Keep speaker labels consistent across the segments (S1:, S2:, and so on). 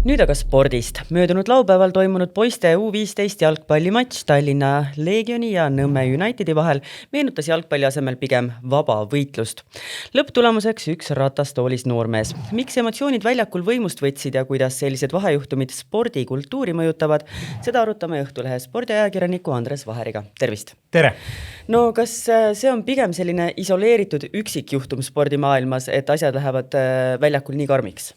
S1: Nüüd aga spordist. Möödunud laupäeval toimunud poiste U15 jalgpallimatš Tallinna Leegioni ja Nõmme Unitedi vahel meenutas jalgpalli asemel pigem vaba võitlust. Lõpptulemuseks üks ratastoolis noormees. Miks emotsioonid väljakul võimust võtsid ja kuidas sellised vahejuhtumid spordikultuuri mõjutavad, seda arutame Õhtulehe spordiajakirjaniku Andres Vaheriga. Tervist!
S2: Tere!
S1: No kas see on pigem selline isoleeritud üksikjuhtum spordimaailmas, et asjad lähevad väljakul nii karmiks?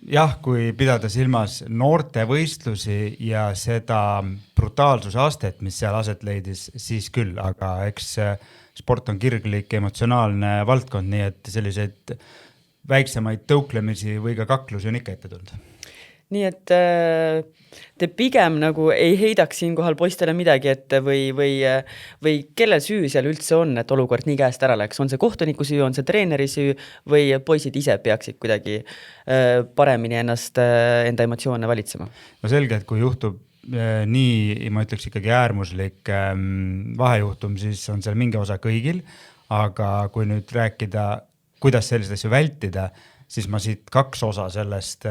S2: Jah, kui pidada silmas noorte võistlusi ja seda brutaalsuse astet, mis seal aset leidis, siis küll, aga eks sport on kirglik emotsionaalne valdkond, nii et selliseid väiksemaid tõuklemisi või ka kaklusi on ikka ette tulnud.
S1: Nii et te pigem nagu ei heidaks siinkohal poistele midagi ette või kelle süü seal üldse on, et olukord nii käest ära läks? On see kohtuniku süü, on see treeneri süü või poisid ise peaksid kuidagi paremini enda emotsioone valitsema?
S2: No selge, et kui juhtub nii, ma ütleks ikkagi äärmuslik vahejuhtum, siis on seal mingi osa kõigil, aga kui nüüd rääkida, kuidas selliseid asju vältida, siis ma siit kaks osa sellest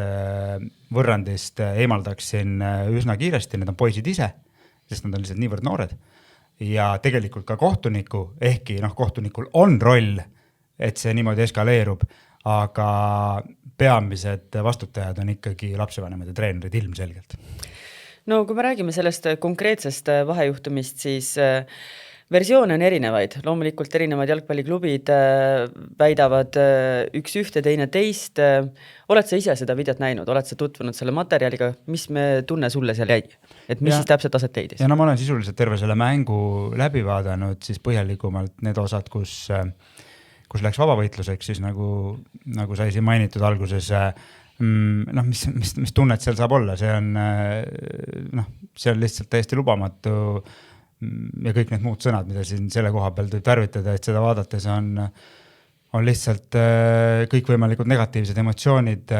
S2: võrrandist eemaldaksin üsna kiiresti, need on poisid ise, sest nad on lihtsalt niivõrd noored. Ja tegelikult ka kohtuniku, ehkki kohtunikul on roll, et see niimoodi eskaleerub, aga peamised vastutajad on ikkagi lapsevanemad ja treenerid ilmselgelt.
S1: No kui me räägime sellest konkreetsest vahejuhtumist, siis versioone on erinevaid. Loomulikult erinevad jalgpalliklubid väidavad üks ühte, teine teist. Oled sa ise seda videot näinud? Oled sa tutvunud selle materjaliga? Mis me tunne sulle seal jäi? Et mis siis täpselt aset leidis?
S2: Ja ma olen sisuliselt terve selle mängu läbi vaadanud siis põhjalikumalt need osad, kus läks vabavõitluseks, siis nagu sai siin mainitud alguses, mis tunnet seal saab olla, see on lihtsalt täiesti lubamatu ja kõik need muud sõnad, mida siin selle koha peal võib tarvitada, et seda vaadates on lihtsalt kõikvõimalikud negatiivsed emotsioonid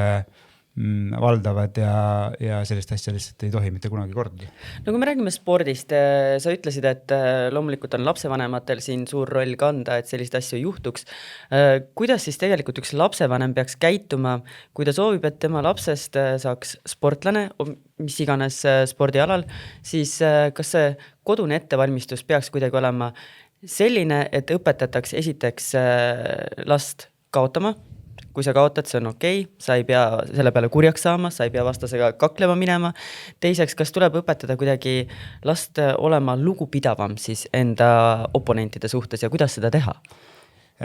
S2: valdavad ja sellist asja lihtsalt ei tohi mitte kunagi korduda.
S1: No kui me räägime spordist, sa ütlesid, et loomulikult on lapsevanematel siin suur roll kanda, et sellist asju juhtuks. Kuidas siis tegelikult üks lapsevanem peaks käituma, kui ta soovib, et tema lapsest saaks sportlane, mis iganes spordialal, siis kas see kodune ettevalmistus peaks kuidagi olema selline, et õpetataks esiteks last kaotama? Kui sa kaotad, see on okei, sa ei pea selle peale kurjaks saama, sa ei pea vastasega kaklema minema. Teiseks, kas tuleb õpetada kuidagi last olema lugupidavam siis enda oponentide suhtes ja kuidas seda teha?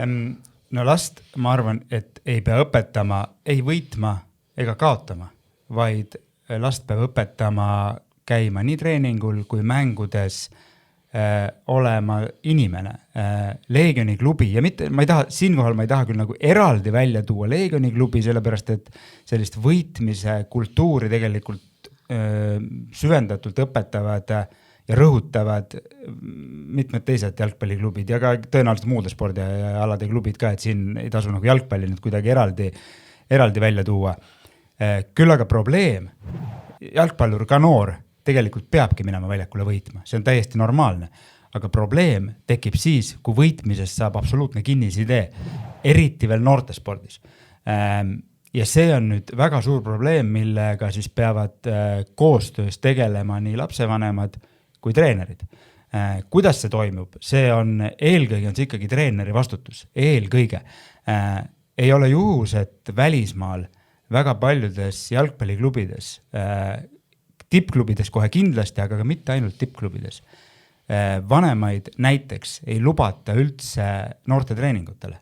S2: No last, ma arvan, et ei pea õpetama, ei võitma ega kaotama, vaid last peab õpetama käima nii treeningul kui mängudes olema inimene. Leegioni klubi ja mitte, siinkohal ma ei taha küll nagu eraldi välja tuua Leegioni klubi, sellepärast et sellist võitmise kultuuri tegelikult süvendatult õpetavad ja rõhutavad mitmed teised jalgpalliklubid ja ka tõenäoliselt muude spordialade klubid ka, et siin ei tasu nagu jalgpalli nüüd kuidagi eraldi välja tuua. Küll aga probleem, jalgpallur ka noor, tegelikult peabki minema väljakule võitma. See on täiesti normaalne. Aga probleem tekib siis, kui võitmisest saab absoluutne kinnisidee, eriti veel noortespordis. Ja see on nüüd väga suur probleem, millega siis peavad koostöös tegelema nii lapsevanemad kui treenerid. Kuidas see toimub? See on eelkõige on see ikkagi treeneri vastutus. Eelkõige. Ei ole juhus, et välismaal väga paljudes jalgpalliklubides tippklubides kohe kindlasti, aga ka mitte ainult tippklubides. Vanemaid näiteks ei lubata üldse noorte treeningutele.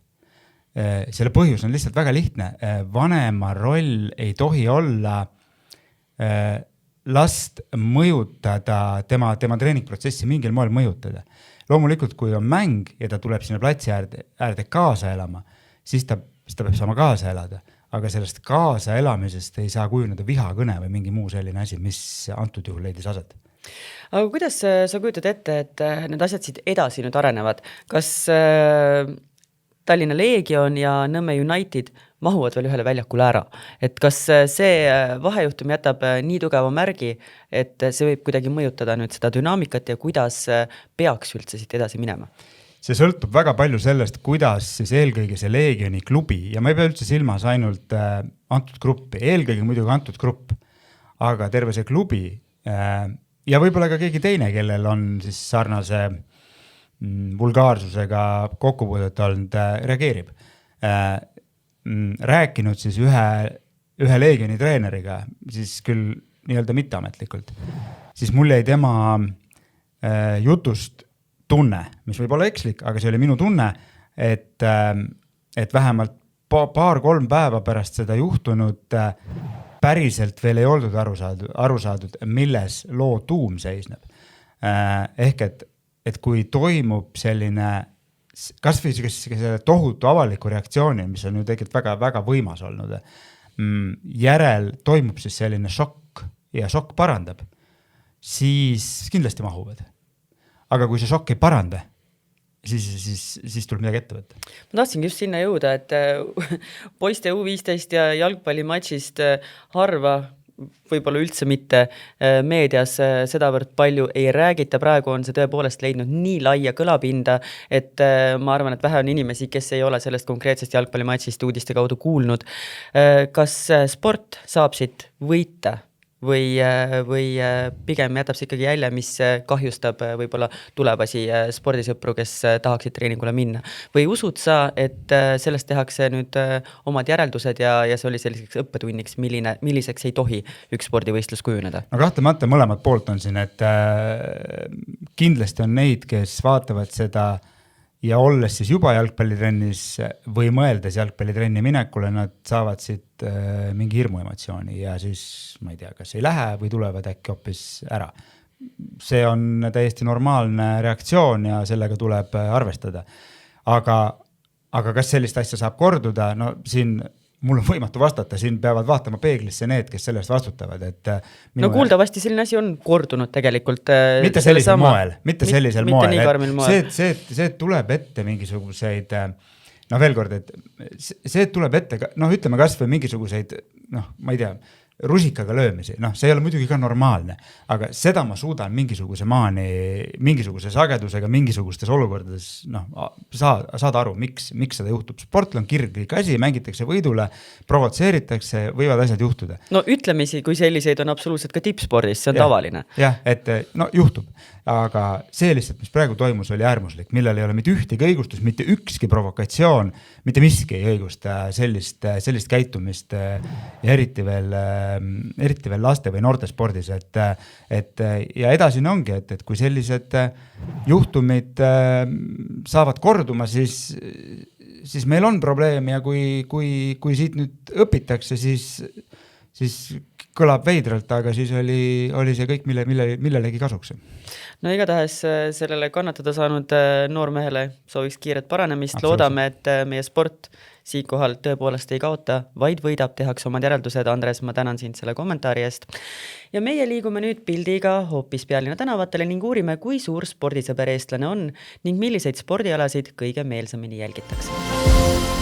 S2: Selle põhjus on lihtsalt väga lihtne. Vanema roll ei tohi olla last mõjutada, tema treeningprotsessi mingil moel mõjutada. Loomulikult, kui on mäng ja ta tuleb sinna platsi äärde kaasa elama, siis ta peab saama kaasa elada. Aga sellest kaasa elamisest ei saa kujuneda vihakõne või mingi muu selline asi, mis antud juhul leidis aset.
S1: Aga kuidas sa kujutad ette, et need asjad siit edasi nüüd arenevad? Kas Tallinna Leegion ja Nõmme United mahuvad veel ühele väljakule ära? Et kas see vahejuhtum jätab nii tugeva märgi, et see võib kuidagi mõjutada nüüd seda dünaamikat ja kuidas peaks üldse siit edasi minema?
S2: see sõltub väga palju sellest, kuidas siis eelkõige see Leegioni klubi, ja ma ei pea üldse silmas ainult antud gruppi, eelkõige muidugi antud grupp, aga terve see klubi ja võib-olla ka keegi teine, kellel on siis sarnase vulgaarsusega kokkupuudet olnud, reageerib. Rääkinud siis ühe Leegioni treeneriga, siis küll nii-öelda mitteametlikult, siis mul jäi tema jutust tunne, mis võib olla ekslik, aga see oli minu tunne, et vähemalt paar-kolm päeva pärast seda juhtunud päriselt veel ei oldud aru saadud, milles loo tuum seisneb. Ehk et kui toimub selline, kas või selle tohutu avaliku reaktsiooni, mis on ju tegelikult väga, väga võimas olnud, järel toimub siis selline šokk ja šokk parandab, siis kindlasti mahuvad. Aga kui see šokk ei paranda, siis tuleb midagi ette võtta.
S1: Ma tahtsingi just sinna jõuda, et poiste U15 ja jalgpallimatšist harva, võib-olla üldse mitte meedias sedavõrd palju ei räägita. Praegu on see tõepoolest leidnud nii laia kõlapinda, et ma arvan, et vähe on inimesi, kes ei ole sellest konkreetsest jalgpallimatšist uudiste kaudu kuulnud. Kas sport saab siit võita või pigem jätab see ikkagi jälje, mis kahjustab võib-olla tulevasi spordisõpru, kes tahaksid treeningule minna? Või usud sa, et sellest tehakse nüüd omad järeldused ja see oli selliseks õppetunniks, milliseks ei tohi üks spordivõistlus kujuneda?
S2: No kahtlemata mõlemad poolt on siin, et kindlasti on neid, kes vaatavad seda ja olles siis juba jalgpallitrennis või mõeldes jalgpallitrenni minekule, nad saavad siit mingi hirmuemotsiooni ja siis, ma ei tea, kas ei lähe või tulevad äkki hoopis ära. See on täiesti normaalne reaktsioon ja sellega tuleb arvestada. Aga kas sellist asja saab korduda? No siin mul on võimatu vastata, siin peavad vaatama peeglisse need, kes sellest vastutavad.
S1: No kuuldavasti selline asi on kordunud tegelikult.
S2: Mitte sellisel moel, mitte sellisel moel.
S1: Nii karmil moel.
S2: See tuleb ette mingisuguseid, no veel kord, et see tuleb ette, ütleme kas või mingisuguseid, ma ei tea, rusikaga löömisi, see ei ole muidugi ka normaalne, aga seda ma suudan mingisuguse maani, mingisuguse sagedusega, mingisugustes olukordades, saad aru, miks seda juhtub. Sportl on kirglik asi, mängitakse võidule, provotseeritakse, võivad asjad juhtuda.
S1: No ütlemisi, kui selliseid on absoluutselt ka tippspordis, see on tavaline.
S2: Jah, et juhtub. Aga see lihtsalt, mis praegu toimus, oli äärmuslik, millel ei ole mitte ühtegi õigustus, mitte ükski provokatsioon, mitte miski ei õigusta sellist käitumist ja eriti veel laste või noorte spordis, ja edasine ongi, et kui sellised juhtumid saavad korduma, siis meil on probleem ja kui siit nüüd õpitakse, siis kõlab veidralt, aga siis oli see kõik millelegi kasuks.
S1: No igatahes sellele kannatada saanud noormehele sooviks kiiret paranemist. Loodame, et meie sport siinkohal tõepoolest ei kaota, vaid võidab, tehakse omad järeldused. Andres, ma tänan sind selle kommentaari eest. Ja meie liigume nüüd pildiga hoopis Pealinna tänavatele ning uurime, kui suur spordisõber eestlane on ning milliseid spordialasid kõige meelsamini jälgitakse.